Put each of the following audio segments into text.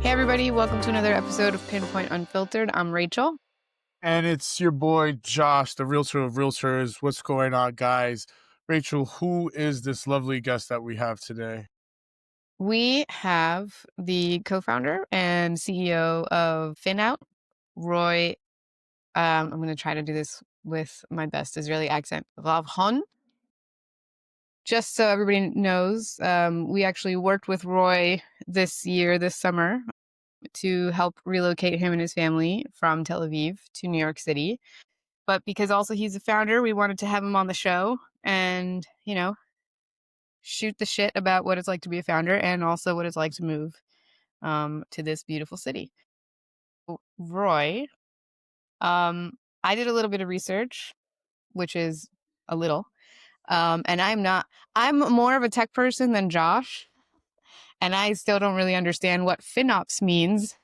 Hey everybody, welcome to another episode of Pinpointe Unfiltered. I'm Rachel. And it's your boy Josh, the realtor of realtors. What's going on, guys? Rachel, who is this lovely guest that we have today? We have the co-founder and CEO of FinOut, Roy. I'm going to try to do this with my best Israeli accent, Ravhon. Just so everybody knows, we actually worked with Roy this summer, to help relocate him and his family from Tel Aviv to New York City. But because also he's a founder, we wanted to have him on the show and, shoot the shit about what it's like to be a founder and also what it's like to move to this beautiful city. Roy, I did a little bit of research, which is a little, and I'm more of a tech person than Josh, and I still don't really understand what FinOps means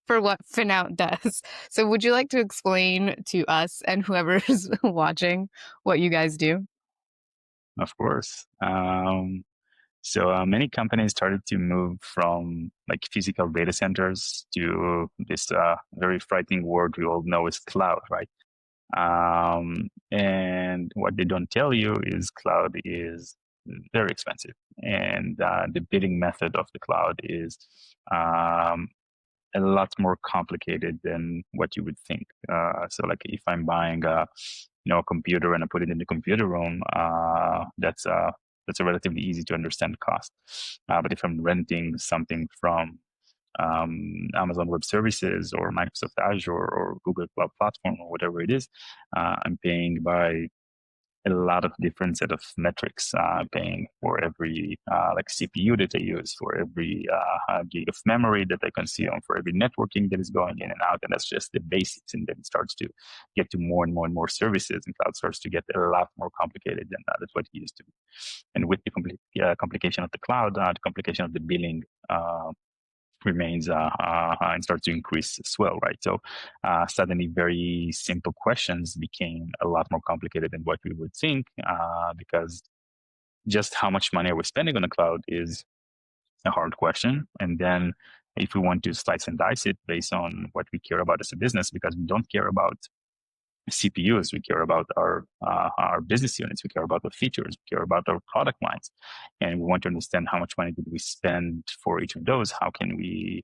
for what FinOut does. So would you like to explain to us and whoever is watching what you guys do? Of course. So many companies started to move from like physical data centers to this very frightening word we all know is cloud, right? And what they don't tell you is cloud is very expensive, and the billing method of the cloud is a lot more complicated than what you would think. So, like if I'm buying a computer and I put it in the computer room, that's a relatively easy to understand cost. But if I'm renting something from Amazon Web Services or Microsoft Azure or Google Cloud Platform or whatever it is, I'm paying by a lot of different set of metrics, paying for every like CPU that I use, for every gig of memory that I consume, for every networking that is going in and out, and that's just the basics. And then it starts to get to more and more and more services, and cloud starts to get a lot more complicated than that's what it used to be. And with the complication of the cloud, the complication of the billing remains and starts to increase as well, right? So suddenly very simple questions became a lot more complicated than what we would think, because just how much money are we spending on the cloud is a hard question. And then if we want to slice and dice it based on what we care about as a business, because we don't care about CPUs, we care about our business units, we care about the features, we care about our product lines, and we want to understand how much money did we spend for each of those. How can we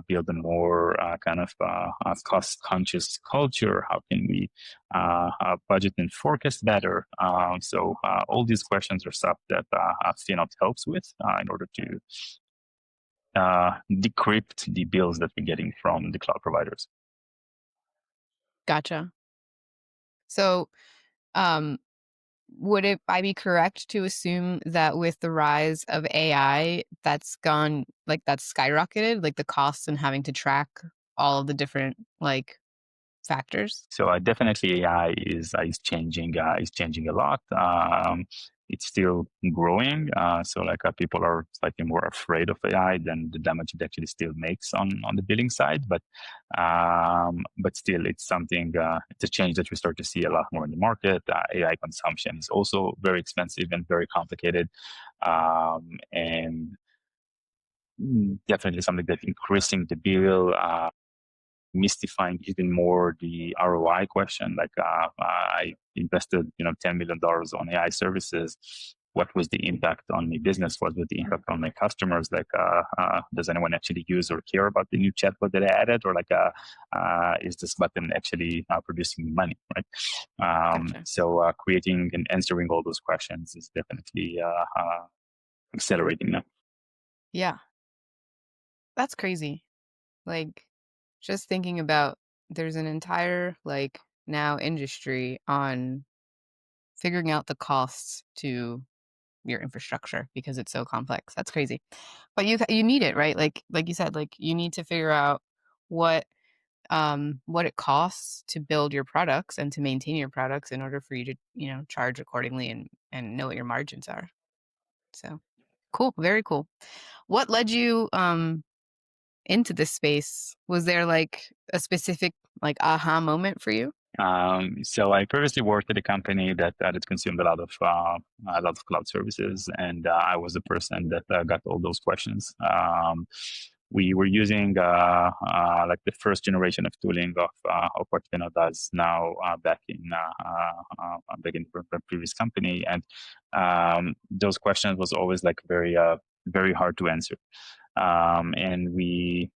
build a more kind of cost-conscious culture? How can we budget and forecast better? So all these questions are stuff that FinOps helps with in order to decrypt the bills that we're getting from the cloud providers. Gotcha. So, um, I be correct to assume that with the rise of AI, that's skyrocketed, like the costs and having to track all of the different factors? So definitely AI is changing a lot. It's still growing. So like people are slightly more afraid of AI than the damage it actually still makes on the billing side. But still, it's something. It's a change that we start to see a lot more in the market. AI consumption is also very expensive and very complicated, and definitely something that increasing the bill. Mystifying even more the ROI question. Like I invested, $10 million on AI services. What was the impact on my business? What was the impact on my customers? Like, does anyone actually use or care about the new chatbot that I added, or like, is this button actually producing money? Right. Gotcha. So creating and answering all those questions is definitely accelerating now. Yeah, that's crazy. Like, just thinking about there's an entire now industry on figuring out the costs to your infrastructure because it's so complex. That's crazy. But you need it, right? Like you said, like you need to figure out what what it costs to build your products and to maintain your products in order for you to, charge accordingly and know what your margins are. So, cool, very cool. What led you into this space? Was there like a specific aha moment for you? So I previously worked at a company that consumed a lot of cloud services, and I was the person that got all those questions. we were using like the first generation of tooling of what Fino does now back in the previous company, and those questions was always like very hard to answer, and we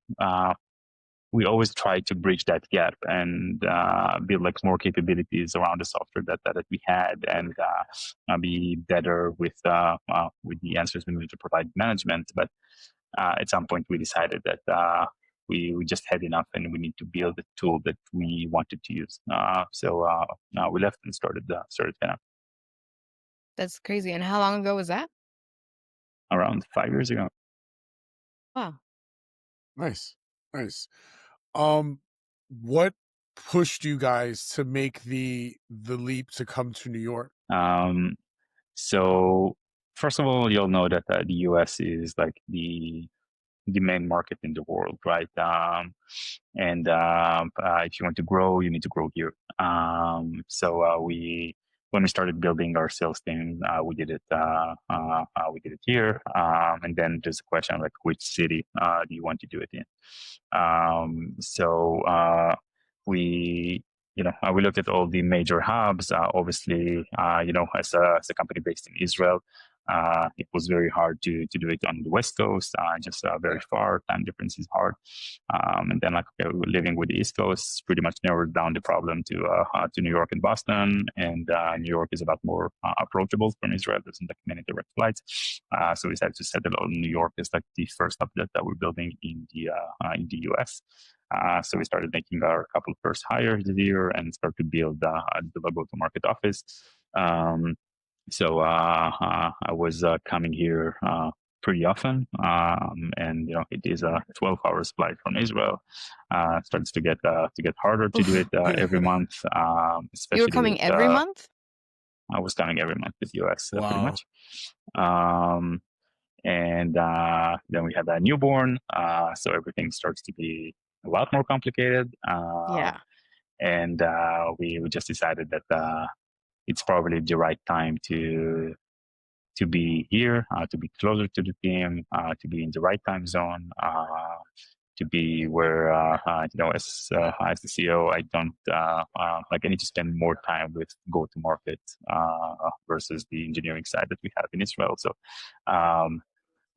always try to bridge that gap and build like more capabilities around the software that we had, and be better with the answers we needed to provide management. But at some point, we decided that we just had enough, and we need to build a tool that we wanted to use. So we left and started Fina That's crazy. And how long ago was that? around 5 years ago. Wow. Nice, nice. Um, what pushed you guys to make the leap to come to New York? So first of all, you'll know that the US is like the main market in the world, right? And if you want to grow, you need to grow here. So when we started building our sales team, we did it here, and then there's a question like which city do you want to do it in? So we we looked at all the major hubs. Obviously, as a company based in Israel, it was very hard to do it on the West Coast, just very far. Time difference is hard. And then like living with the East Coast pretty much narrowed down the problem to New York and Boston. And New York is a lot more approachable from Israel. There's like many direct flights. So we decided to settle on New York as like the first hub that we're building in the US. So we started making our couple first hires this year and start to build the go-to-market office. So I was coming here pretty often, and it is a 12 hours flight from Israel. Starts to get harder to do Oof. it every month, You were especially coming with every month? I was coming every month with US pretty Wow. much. And then we had a newborn, so everything starts to be a lot more complicated. Yeah. And we just decided that it's probably the right time to be here, to be closer to the team, to be in the right time zone, to be where as the CEO, I don't like I need to spend more time with go to market versus the engineering side that we have in Israel. So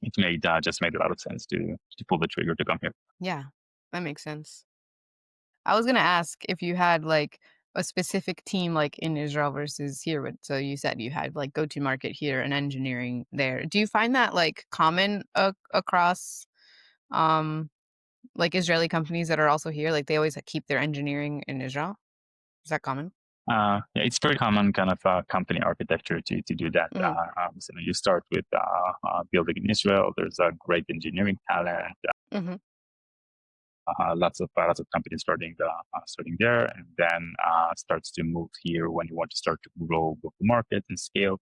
it just made a lot of sense to pull the trigger to come here. Yeah. That makes sense. I was gonna ask if you had like a specific team like in Israel versus here. So you said you had like go to market here and engineering there. Do you find that like common across um like Israeli companies that are also here? Like they always like, keep their engineering in Israel? Is that common? Yeah, it's very common kind of company architecture to do that. Mm, So you start with building in Israel. There's a great engineering talent. hmm Lots of companies starting there, and then starts to move here when you want to start to grow, go to market, and scale.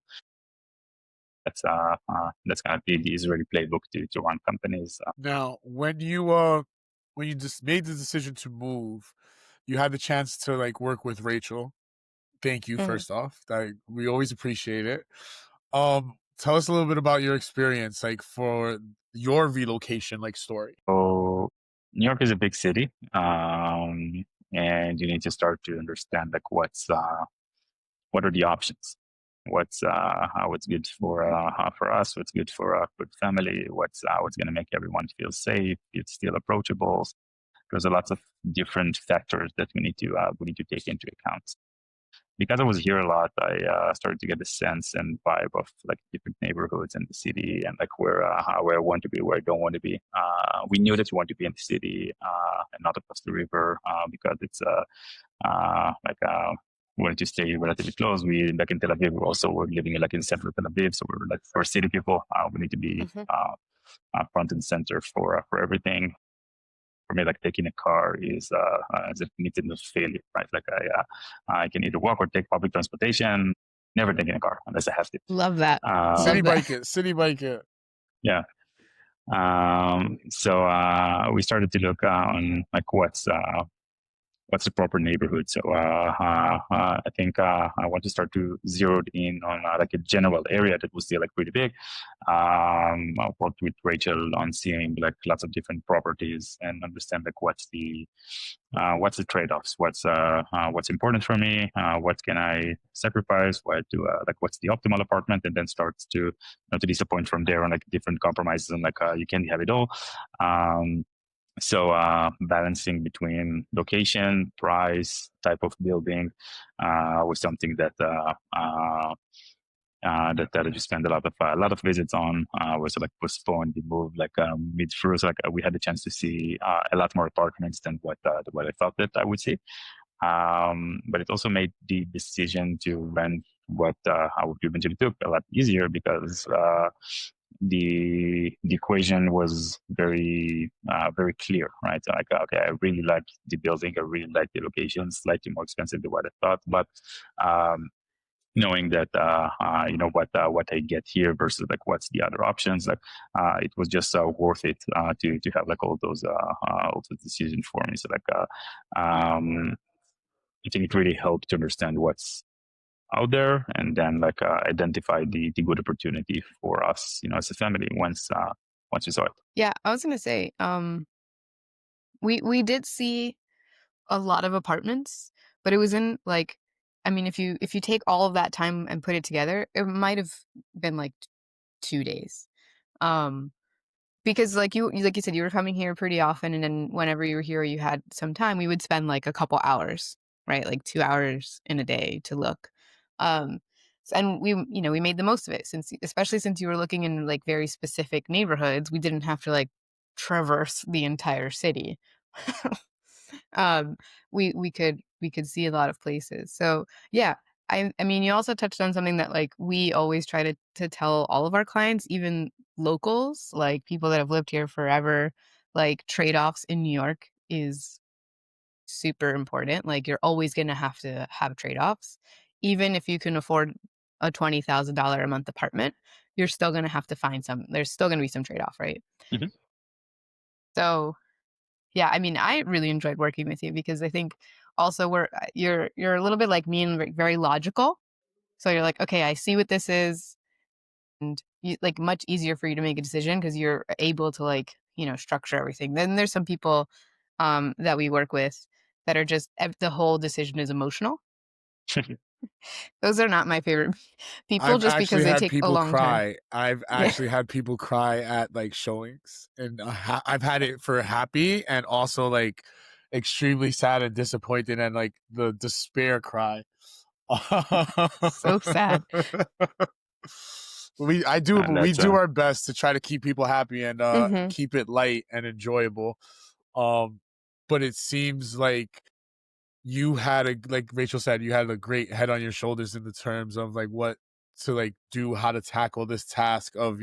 That's kind of the Israeli playbook to run companies. Now, when you just made the decision to move, you had the chance to like work with Rachel. Thank you, hmm first off. We always appreciate it. Tell us a little bit about your experience, like for your relocation like story. So New York is a big city, and you need to start to understand like what are the options, what's good for us, what's good for the family, what's going to make everyone feel safe, it's still approachable. There's a lots of different factors that we need to take into account. Because I was here a lot, I started to get the sense and vibe of like different neighborhoods in the city and like where I want to be, where I don't want to be. We knew that we want to be in the city and not across the river because it's wanted to stay relatively close. We back in Tel Aviv, we also were living like in central Tel Aviv, so we're like for city people, we need to be hmm front and center for everything. For me, like taking a car is a definitive failure, right? Like I can either walk or take public transportation. Never taking a car unless I have to. Love that. City Love Um, that. bike it, city bike it. yeah. So we started to look on like what's the proper neighborhood. So I think I want to start to zero in on like a general area that was still like pretty big. I worked with Rachel on seeing like lots of different properties and understand like what's the trade-offs, what's important for me, what can I sacrifice, what do like what's the optimal apartment, and then starts to to disappoint from there on like different compromises and like you can't have it all. So balancing between location, price, type of building was something that I just spent a lot of visits on. Was like postponed the move like mid through. So like we had the chance to see a lot more apartments than what I thought that I would see. But it also made the decision to rent what I would eventually took a lot easier because the equation was very clear, right? So like okay, I really like the building, I really like the location, slightly more expensive than what I thought, but knowing that what I get here versus like what's the other options, like it was just worth it to have like all those decisions for me. So like I think it really helped to understand what's out there and then like identify the good opportunity for us, as a family once we saw it. Yeah, I was gonna say, we did see a lot of apartments, but it was in like, I mean, if you take all of that time and put it together, it might have been like 2 days. Um, because like you said, you were coming here pretty often, and then whenever you were here, you had some time. We would spend like a couple hours, right, like 2 hours in a day to look. Um, and we made the most of it especially since you were looking in like very specific neighborhoods. We didn't have to like traverse the entire city. um we could see a lot of places. So yeah, I mean, you also touched on something that like we always try to tell all of our clients, even locals, like people that have lived here forever. Like, trade-offs in New York is super important. Like, you're always going to have trade-offs. Even if you can afford a $20,000 a month apartment, you're still going to have to find there's still going to be some trade-off, right? Mhm. So yeah, I mean, I really enjoyed working with you because I think also you're a little bit like me and very logical. So you're like, okay, I see what this is, and like much easier for you to make a decision because you're able to like structure everything. Then there's some people that we work with that are just the whole decision is emotional. Those are not my favorite people I've just because actually they had take a people long time. cry. I've Yeah, actually had people cry at like showings, and I've had it for happy and also like extremely sad and disappointed and like the despair cry. so sad. I do, And but we that's do our best to try to keep people happy and Hmm. keep it light and enjoyable. Um, but it seems like you had like Rachel said, you had a great head on your shoulders in the terms of like what to like do, how to tackle this task of,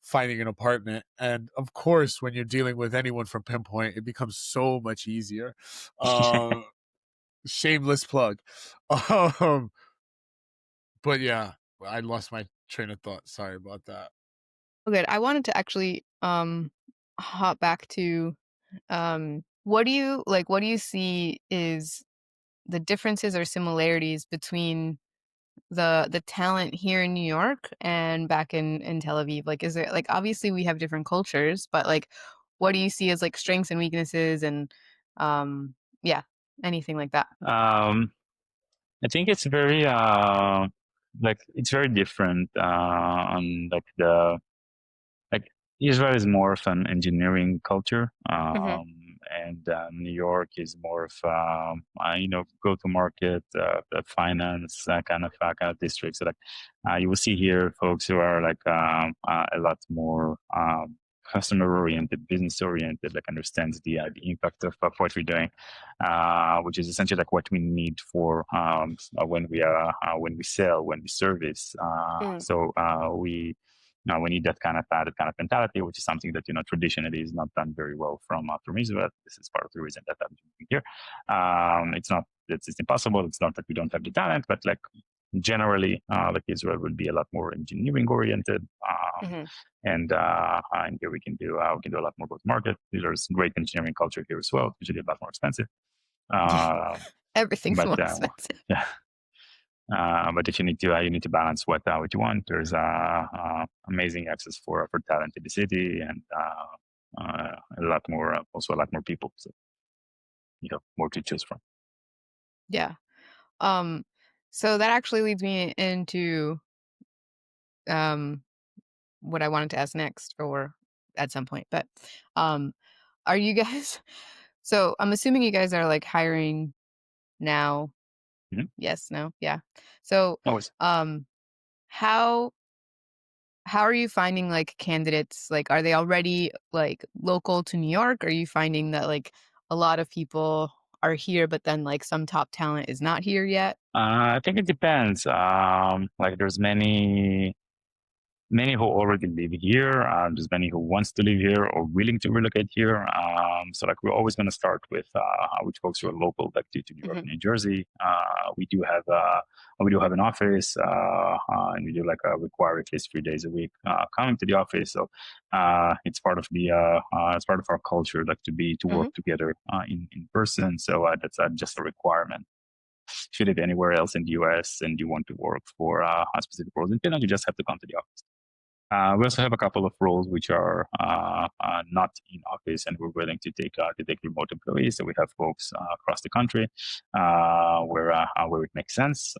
finding an apartment. And of course, when you're dealing with anyone from Pinpointe, it becomes so much easier. Um, Shameless plug. Um, but yeah, I lost my train of thought. Sorry about that. Oh, good. I wanted to actually hop back to what do you see is the differences or similarities between the talent here in New York and back in Tel Aviv? Like, is there like, obviously we have different cultures, but like what do you see as like strengths and weaknesses and um yeah, anything like that? um, I think it's very like it's very different on like the like Israel is more of an engineering culture, Hmm. and New York is more of go to market, finance kind of district. So like you will see here folks who are like a lot more customer oriented, business oriented, like understands the impact of what we're doing, which is essentially like what we need for when we sell, when we service. Mm. We need that kind of mentality, which is something that traditionally is not done very well from Israel. This is part of the reason that I'm doing here. It's not it's impossible. It's not that we don't have the talent, but like generally, like Israel will be a lot more engineering oriented. Hmm. And here we can do a lot more go to market. There's great engineering culture here as well. Usually a lot more expensive. Everything's but more expensive. yeah. But if you need to balance what you want. There's amazing access for talent in the city, and a lot more, also a lot more people. So you have more to choose from. Yeah. Um, so that actually leads me into um what I wanted to ask next or at some point. But um are you guys so I'm assuming you guys are like hiring now. Mhm. Yes, no, yeah. So Always. um how how are you finding like candidates? Like are they already like local to New York? Are you finding that like a lot of people are here but then like some top talent is not here yet? I think it depends. Like there's many who already live here. There's many who wants to live here or willing to relocate here. So like we're always going to start with which folks who are local, like to New York Hmm. and New Jersey. We do have an office, and we do like require at least 3 days a week coming to the office. So it's part of our culture, like to Hmm. work together in person. So that's just a requirement. If you live anywhere else in the US and you want to work for a specific roles in Finland, you just have to come to the office. We also have a couple of roles which are not in office, and we're willing to take remote employees. So we have folks across the country where it makes sense.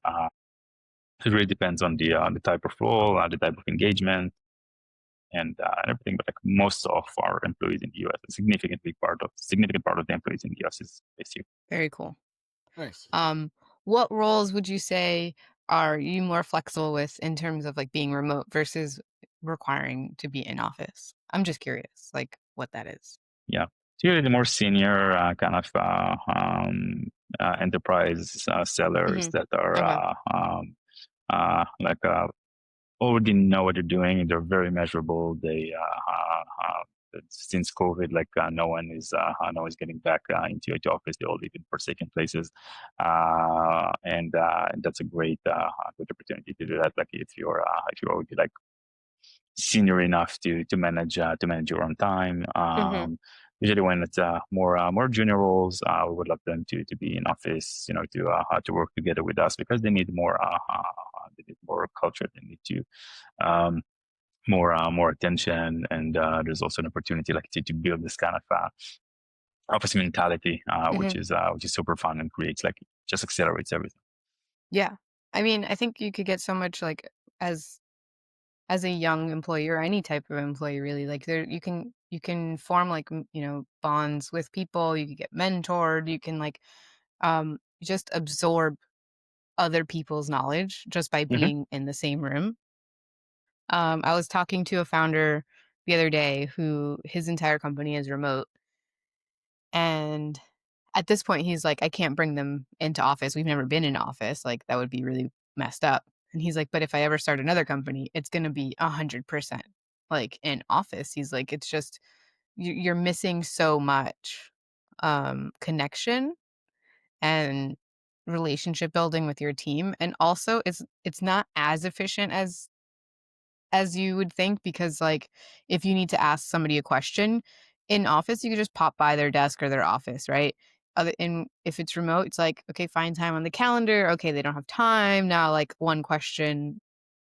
It really depends on the type of role, the type of engagement, and everything. But like most of our employees in the US, a significant part of the employees in the US is based here. Very cool. Nice. Um, what roles would you say are you more flexible with in terms of like being remote versus requiring to be in office? I'm just curious, like what that is. Yeah. So you're the more senior kind of enterprise sellers Hmm. that are Okay. like already know what they're doing. They're very measurable. Since COVID, like no one's getting back into office. They all live in forsaken places, and that's a good opportunity to do that. Like if you're already like senior enough to manage your own time. Hmm. Usually, when it's more junior roles, we would love them to be in office, to work together with us because they need more culture. They need to more attention, and there's also an opportunity like to build this kind of office mentality, Hmm. which is super fun and creates like just accelerates everything. Yeah. I mean, I think you could get so much like as as a young employee or any type of employee really like there you can form like bonds with people, you can get mentored, you can like just absorb other people's knowledge just by Hmm. being in the same room. I was talking to a founder the other day who his entire company is remote. And at this point, he's like, I can't bring them into office. We've never been in office. Like, that would be really messed up. And he's like, but if I ever start another company, it's going to be 100% like in office. He's like, it's just, you're missing so much connection and relationship building with your team. And also, it's not as efficient as you would think because like if you need to ask somebody a question in office you could just pop by their desk or their office, right? Other and if it's remote it's like okay, find time on the calendar, okay, they don't have time now, like one question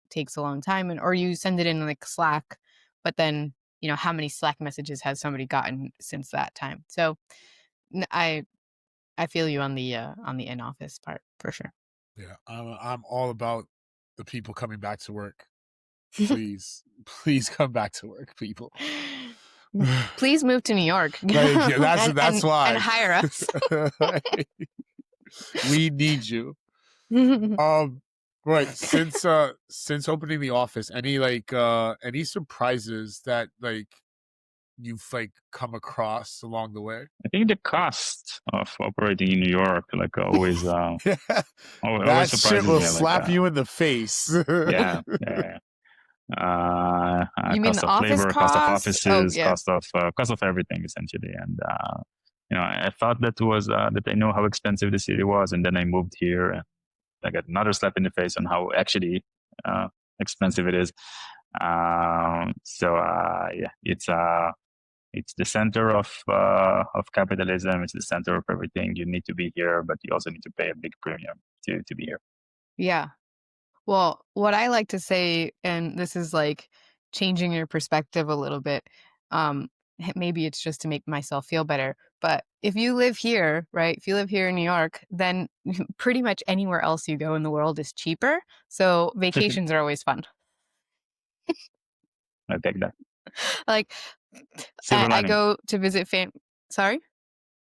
takes a long time, and or you send it in like Slack, but then how many Slack messages has somebody gotten since that time? So n- I feel you on the in office part for sure. Yeah, I'm all about the people coming back to work. Please, please come back to work, people. Please move to New York Like, yeah, that's and that's why. hire us. We need you. Right. Since opening the office, any surprises that like you've like come across along the way? I think the cost of operating in New York, like Yeah, always that shit surprises will me. Like, slap you in the face. yeah, yeah. You mean Cost the of office labor, cost of costs? Oh, offices, yeah. cost of everything essentially. And I thought that I know how expensive the city was, and then I moved here, and I got another slap in the face on how actually expensive it is. Yeah, it's the center of capitalism. It's the center of everything. You need to be here, but you also need to pay a big premium to be here. Yeah. Well, what I like to say, and this is like changing your perspective a little bit, maybe it's just to make myself feel better, but if you live here, right, if you live here in New York, then pretty much anywhere else you go in the world is cheaper. So vacations are always fun. I take that. Like, Silver I lining. go to visit Sorry?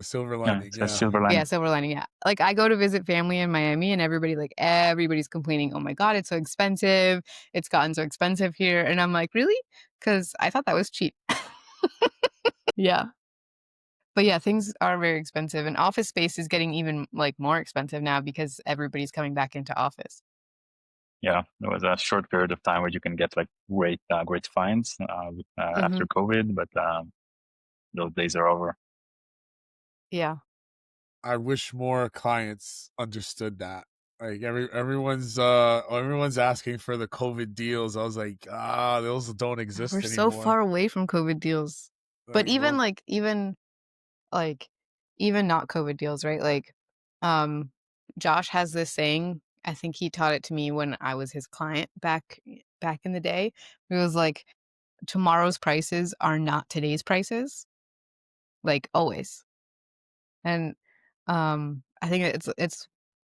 Silver Yeah, lining, it's a yeah. silver Yeah, lining. silver lining, yeah. Like, I go to visit family in Miami, and everybody's complaining, "Oh my god, it's so expensive. It's gotten so expensive here." And I'm like, "Really? Because I thought that was cheap." Yeah. But yeah, things are very expensive, and office space is getting even, like, more expensive now because everybody's coming back into office. Yeah, there was a short period of time where you can get like great fines after Mhm. COVID, but those days are over. Yeah. I wish more clients understood that. Like everyone's asking for the COVID deals. I was like, those don't We're exist so anymore. far away from COVID deals. But Like even, those, like like, even not COVID deals, right? Like, um, Josh has this saying, I think he taught it to me when I was his client back in the day. It was like, tomorrow's prices are not today's prices, like always. And I think it's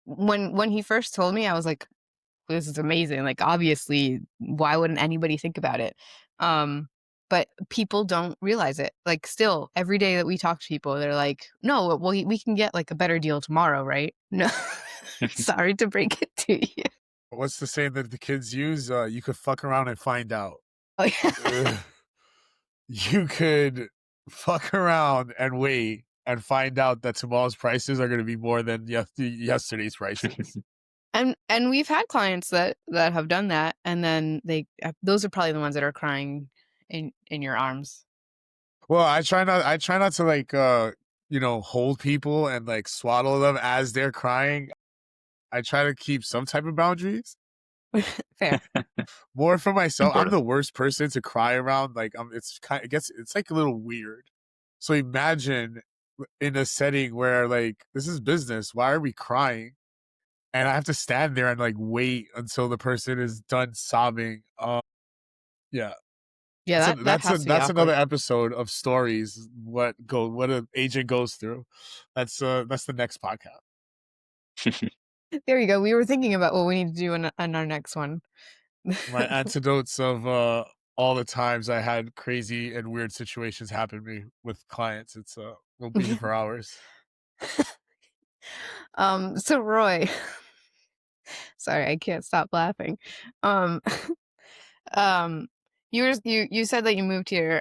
when he first told me, I was like, this is amazing. Like, obviously, why wouldn't anybody think about it? Um, but people don't realize it. Like, still, every day that we talk to people, they're like, no, well, we can get like a better deal tomorrow, right? No, sorry to break it to you. what's the saying that the kids use? You could fuck around and find out. Oh, yeah. Ugh. You could fuck around and wait and find out that tomorrow's prices are going to be more than yesterday's prices. And we've had clients that have done that, and then those are probably the ones that are crying in your arms. Well, I try not to like hold people and like swaddle them as they're crying. I try to keep some type of boundaries. Fair. More for myself. I'm Important. the worst person to cry around. Like it's like a little weird. So imagine in a setting where like this is business. Why are we crying? And I have to stand there and like wait until the person is done sobbing. Yeah. Yeah, that has to be That's another awkward. episode of stories. What an agent goes through. That's the next podcast. There you go. We were thinking about what we need to do in our next one. My antidotes of all the times I had crazy and weird situations happen to me with clients. We'll be here for hours. So Roy, sorry, I can't stop laughing. Um, you said that you moved here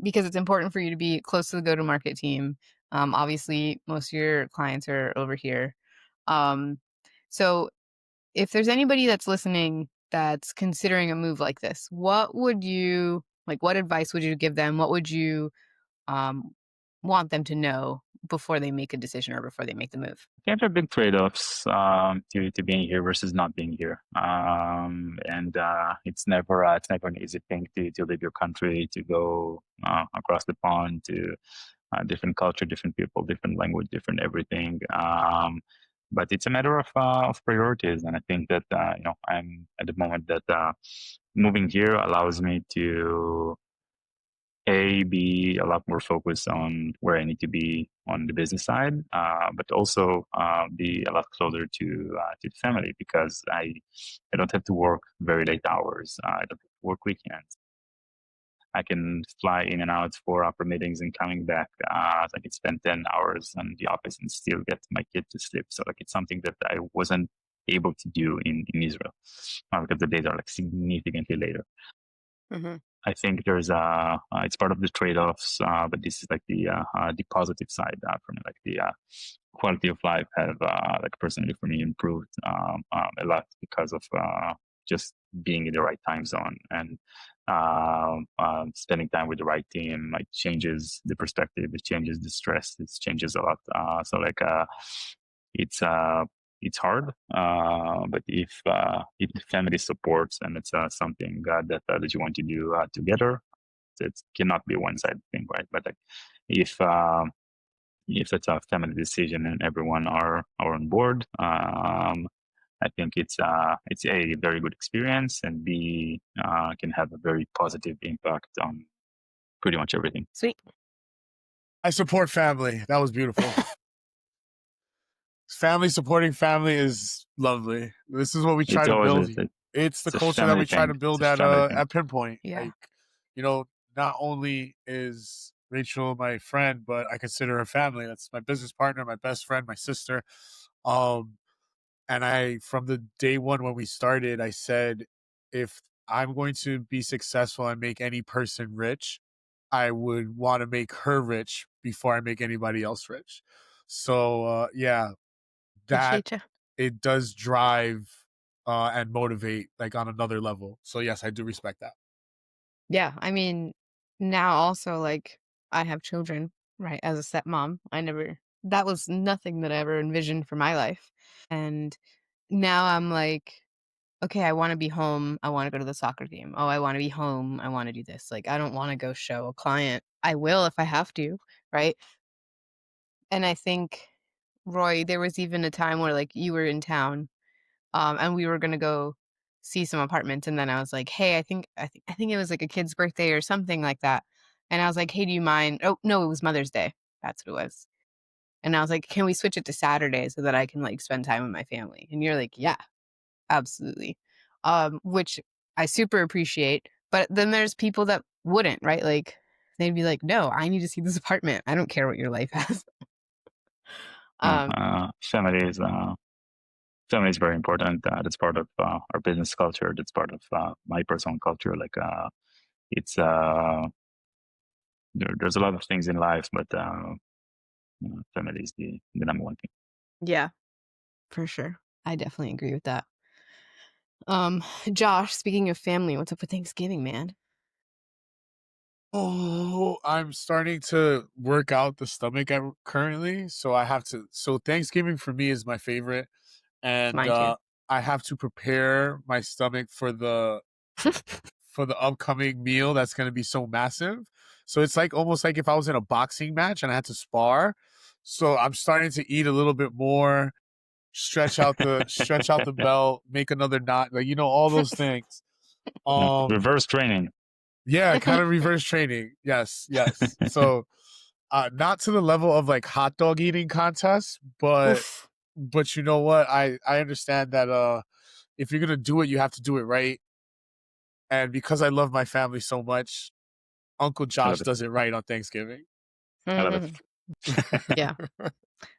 because it's important for you to be close to the go-to-market team. Obviously, most of your clients are over here. Um, so if there's anybody that's listening that's considering a move like this, what advice would you give them? What would you um, want them to know before they make a decision or before they make the move? I think there are big trade-offs to being here versus not being here, and it's never an easy thing to leave your country, to go across the pond to different culture, different people, different language, different everything. But it's a matter of priorities, and I think that I'm at the moment that moving here allows me to be a lot more focused on where I need to be on the business side, but also be a lot closer to the family because I don't have to work very late hours. I don't have to work weekends. I can fly in and out for upper meetings and coming back. I can spend 10 hours in the office and still get my kid to sleep. So like it's something that I wasn't able to do in Israel because the days are like significantly later. Mm-hmm. I think there's it's part of the trade-offs, but this is like the positive side for me. Like the quality of life have like personally for me improved a lot because of just being in the right time zone and spending time with the right team. Like changes the perspective, it changes the stress, it changes a lot. So like it's uh it's hard, but if the family supports and it's something that you want to do together, it cannot be a one-sided thing, right? But like if it's a family decision and everyone are on board, I think it's a very good experience, and B can have a very positive impact on pretty much everything. Sweet. I support family. That was beautiful. Family supporting family is lovely. This is what we try It's to always build. It's the it's a culture that family we try thing. to It's build a family thing. at Pinpoint. Yeah. Like, not only is Rachel my friend, but I consider her family. That's my business partner, my best friend, my sister. And I, from the day one when we started, I said, if I'm going to be successful and make any person rich, I would want to make her rich before I make anybody else rich. So, yeah, that Appreciate you. it does drive and motivate like on another level. So yes, I do respect that. Yeah. I mean, now also, like, I have children, right? As a stepmom, that was nothing that I ever envisioned for my life. And now I'm like, okay, I want to be home. I want to go to the soccer game. Oh, I want to be home. I want to do this. Like, I don't want to go show a client. I will if I have to, right? And I think, Roy, there was even a time where like you were in town, and we were gonna go see some apartments, and then I was like, "Hey, I think it was like a kid's birthday or something like that," and I was like, "Hey, do you mind?" Oh no, it was Mother's Day. That's what it was. And I was like, "Can we switch it to Saturday so that I can like spend time with my family?" And you're like, "Yeah, absolutely," which I super appreciate. But then there's people that wouldn't, right? Like they'd be like, "No, I need to see this apartment. I don't care what your life has." No, um, family is very important. That's part of our business culture. That's part of my personal culture. Like it's there's a lot of things in life, but family is the number one thing. yeah, for sure. I definitely agree with that. Um, Josh, speaking of family, what's up with Thanksgiving, man? Oh, I'm starting to work out the stomach currently, so I have to. So Thanksgiving for me is my favorite, and Mine too. I have to prepare my stomach for the upcoming meal that's going to be so massive. So it's like almost like if I was in a boxing match and I had to spar. So I'm starting to eat a little bit more, stretch out the belt, make another knot, like all those things. No, Um reverse training. yeah, kind of reverse training. Yes, yes. So not to the level of like hot dog eating contests, but Oof. you know what? I understand that if you're going to do it, you have to do it right. And because I love my family so much, Uncle I Josh love it. does it right on Thanksgiving. I love it. Mhm. Yeah,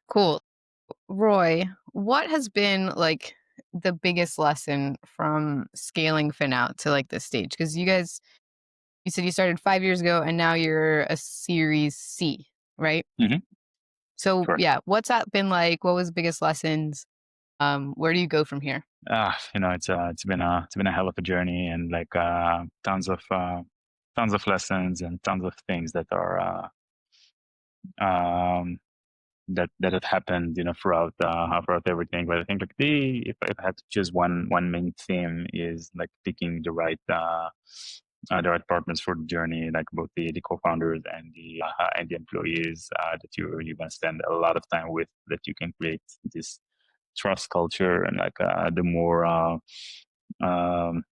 cool. Roy, what has been like the biggest lesson from scaling FinOut to like this stage? Because you said you started 5 years ago and now you're a Series C, right? Hmm. So Correct. yeah, what's that been like? What was the biggest lessons? Where do you go from here? It's been a hell of a journey, and like tons of lessons and tons of things that are um, that have happened, throughout everything. But I think like if I had to choose one main theme is like picking the right partners for the journey, like both the co-founders and the employees that you're gonna spend a lot of time with, that you can create this trust culture, and like um,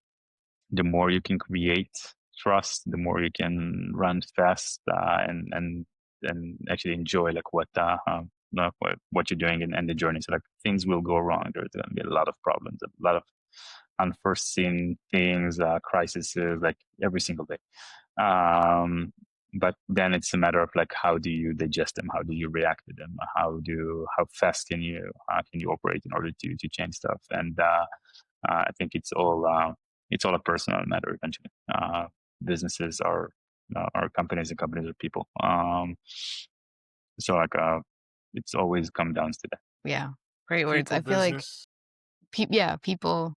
the more you can create trust, the more you can run fast and actually enjoy like what you're doing and the journey. So like things will go wrong. There's going to be a lot of problems, a lot of unforeseen things, crises, like every single day. Um, but then it's a matter of like how do you digest them? How do you react to them? How fast can you operate in order to change stuff? And I think it's all a personal matter eventually. Businesses are companies, and companies are people. So like it's always come down to that. Yeah, great words. People I feel like business. people,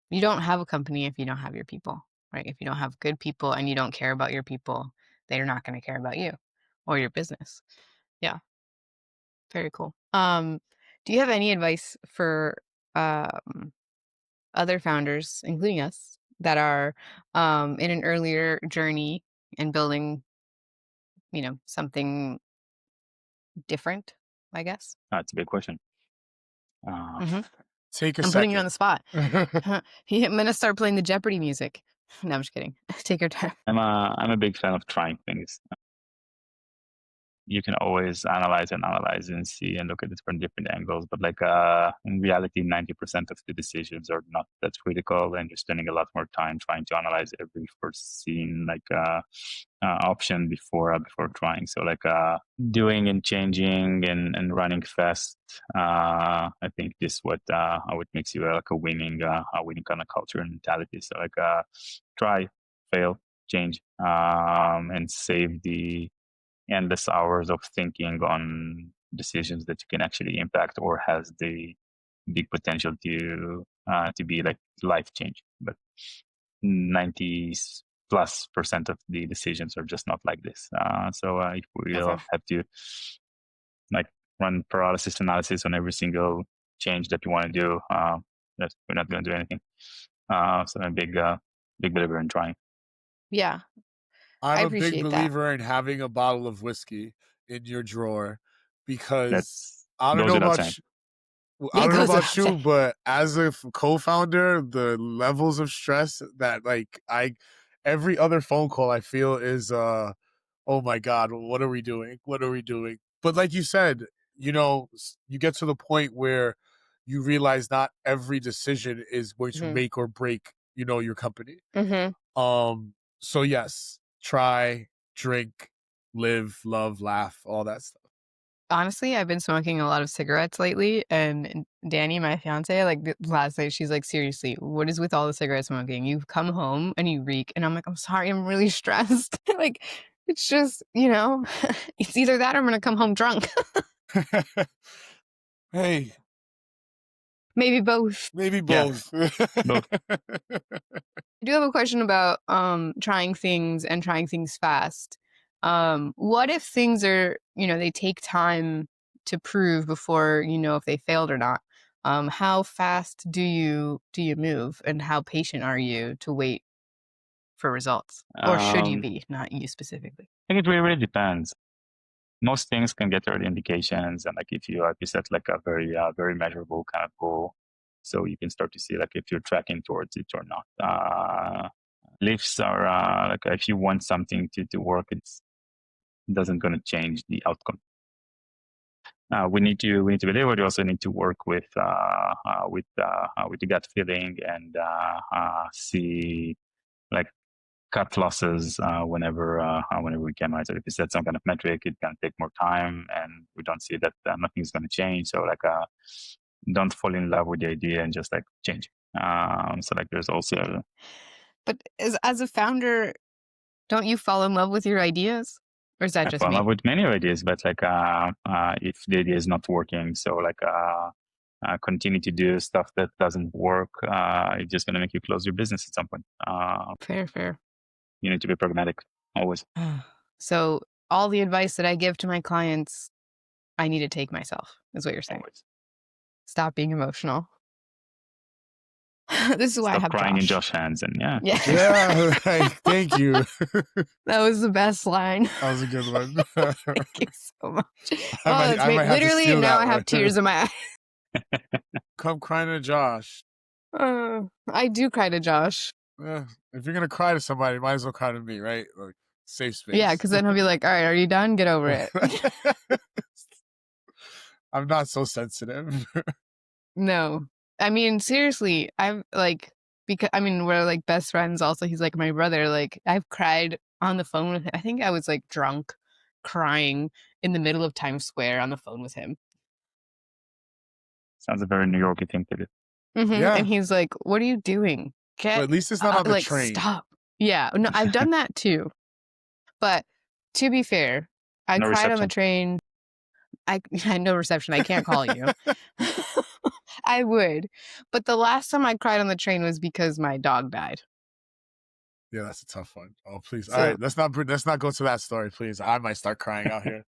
you don't have a company if you don't have your people, right? If you don't have good people and you don't care about your people, they're not going to care about you or your business. Yeah, very cool. Do you have any advice for other founders, including us, that are in an earlier journey, and building, something different, I guess. That's a big question. hmm Take a I'm putting you on second. the spot. I'm gonna start playing the Jeopardy music. No, I'm just kidding. Take your time. I'm a big fan of trying things. You can always analyze and see and look at it from different angles. But in reality, 90% of the decisions are not that critical, and you're spending a lot more time trying to analyze every foreseen option before trying. So doing and changing and running fast. I think this what makes you a winning kind of culture and mentality. So try, fail, change, and save the endless hours of thinking on decisions that you can actually impact or has the big potential to be life change. But 90+% of the decisions are just not like this. So if we Okay. have to run paralysis analysis on every single change that you want to do, we're not going to do anything. So I'm a big believer in trying. Yeah. I'm I a big appreciate that. believer in having a bottle of whiskey in your drawer because I don't goes know without about saying. I don't know goes about without you, saying. but as a co-founder, the levels of stress that every other phone call I feel is oh my God, what are we doing? What are we doing? But like you said, you get to the point where you realize not every decision is going to make or break, your company. So yes, try, drink, live, love, laugh, all that stuff. Honestly, I've been smoking a lot of cigarettes lately, and Danny, my fiance, last night, she's like, seriously, what is with all the cigarette smoking? You come home and you reek. And I'm like, I'm sorry, I'm really stressed. It's just, it's either that or I'm going to come home drunk. Hey. Maybe both. Maybe both. Yeah, both. I do have a question about trying things and trying things fast. What if things are, they take time to prove before you know if they failed or not? How fast do you move, and how patient are you to wait for results? Or should you be, not you specifically? I think it really depends. Most things can get early indications, and if you set a very measurable kind of goal, so you can start to see if you're tracking towards it or not. Lifts are if you want something to work, it doesn't going to change the outcome. We need to believe, but we also need to work with the gut feeling and see cut losses whenever we can. Right? So if you set some kind of metric, it can take more time, and we don't see that nothing's going to change. So don't fall in love with the idea and just change. So there's also. But as a founder, don't you fall in love with your ideas, or is that just me? I fall in love with many ideas, but if the idea is not working, so continue to do stuff that doesn't work, it's just going to make you close your business at some point. Fair. You need to be pragmatic always. So all the advice that I give to my clients, I need to take myself, is what you're saying. Always. Stop being emotional. This is why I have crying Josh. in Josh's hands, and yeah. Right. Thank you. That was the best line. That was a good one. Thank you so much. I might have to literally, steal and now that I have one. tears in my eyes. Come crying to Josh. I do cry to Josh. If you're gonna cry to somebody, might as well cry to me, right? Safe space. Yeah, because then he'll be like, "All right, are you done? Get over it." I'm not so sensitive. No, I mean seriously, I'm because we're best friends. Also, he's like my brother. I've cried on the phone with him. I think I was drunk, crying in the middle of Times Square on the phone with him. Sounds a very New Yorkie thing to do. Yeah. And he's like, "What are you doing? Well, at least it's not on the train. Stop." Yeah, no, I've done that too. But to be fair, I cried on the train. I had no reception. I can't call you. I would. But the last time I cried on the train was because my dog died. Yeah, that's a tough one. Oh, please. All right, let's not go to that story, please. I might start crying out here.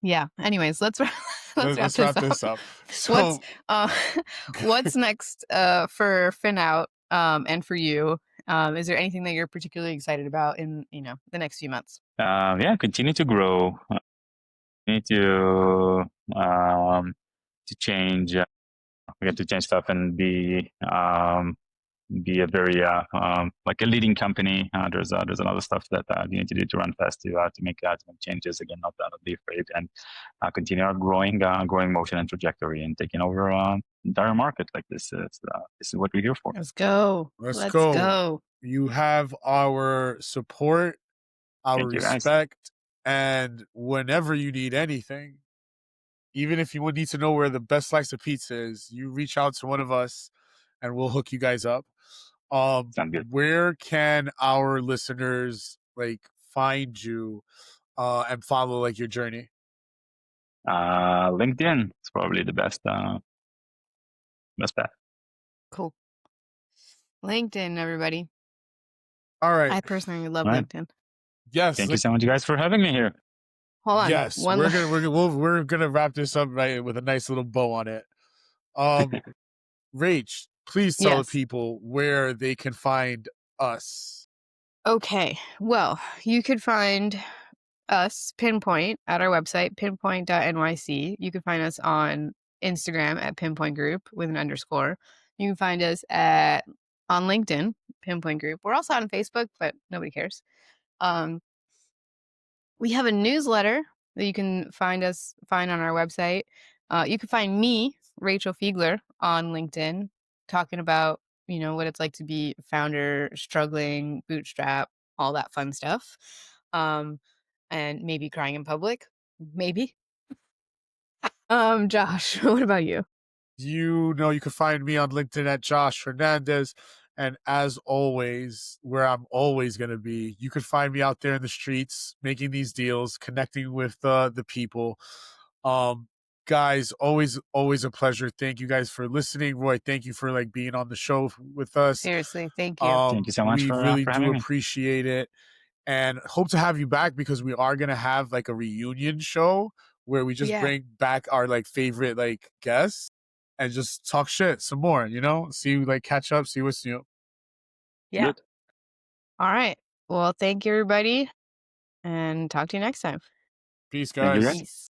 Yeah. Anyways, let's wrap this up. So, what's next for FinOut and for you? Is there anything that you're particularly excited about in, the next few months? Yeah, continue to grow. Need to change. We have to change stuff and be a very like a leading company. There's a lot of stuff that you need to do to run fast to make changes. Again, not be afraid, and continue our growing motion and trajectory, and taking over entire market like this. This is what we're here for. Let's go. Let's Let's go. go. You have our support, our Thank you, guys. respect, and whenever you need anything, even if you would need to know where the best slice of pizza is, you reach out to one of us and we'll hook you guys up. Sounds good. Where can our listeners like find you and follow like your journey? LinkedIn is probably the best path. Cool. LinkedIn, everybody. All right. I personally love All right. LinkedIn. Yes. Thank you so much, guys, for having me here. Hold on. Yes, we're gonna wrap this up right with a nice little bow on it. Rach, please tell the people where they can find us. Okay. Well, you could find us, Pinpointe, at our website, pinpointe.nyc. You can find us on Instagram at Pinpointe Group with an underscore. You can find us on LinkedIn, Pinpointe Group. We're also on Facebook, but nobody cares. We have a newsletter that you can find on our website. You can find me, Rachel Fiegler, on LinkedIn, talking about, what it's like to be a founder, struggling, bootstrap, all that fun stuff. And maybe crying in public. Maybe. Josh, what about you? You can find me on LinkedIn at Josh Hernandez. And as always, where I'm always going to be, you can find me out there in the streets, making these deals, connecting with the people. Guys, always a pleasure. Thank you guys for listening. Roy, thank you for being on the show with us. Seriously, thank you. Thank you so much We for really having do me. appreciate it, and hope to have you back, because we are gonna have a reunion show where we just bring back our favorite guests and just talk shit some more. See catch up, see what's new. Yeah. Good. All right. Well, thank you, everybody, and talk to you next time. Peace, Thank you, guys. guys. Peace.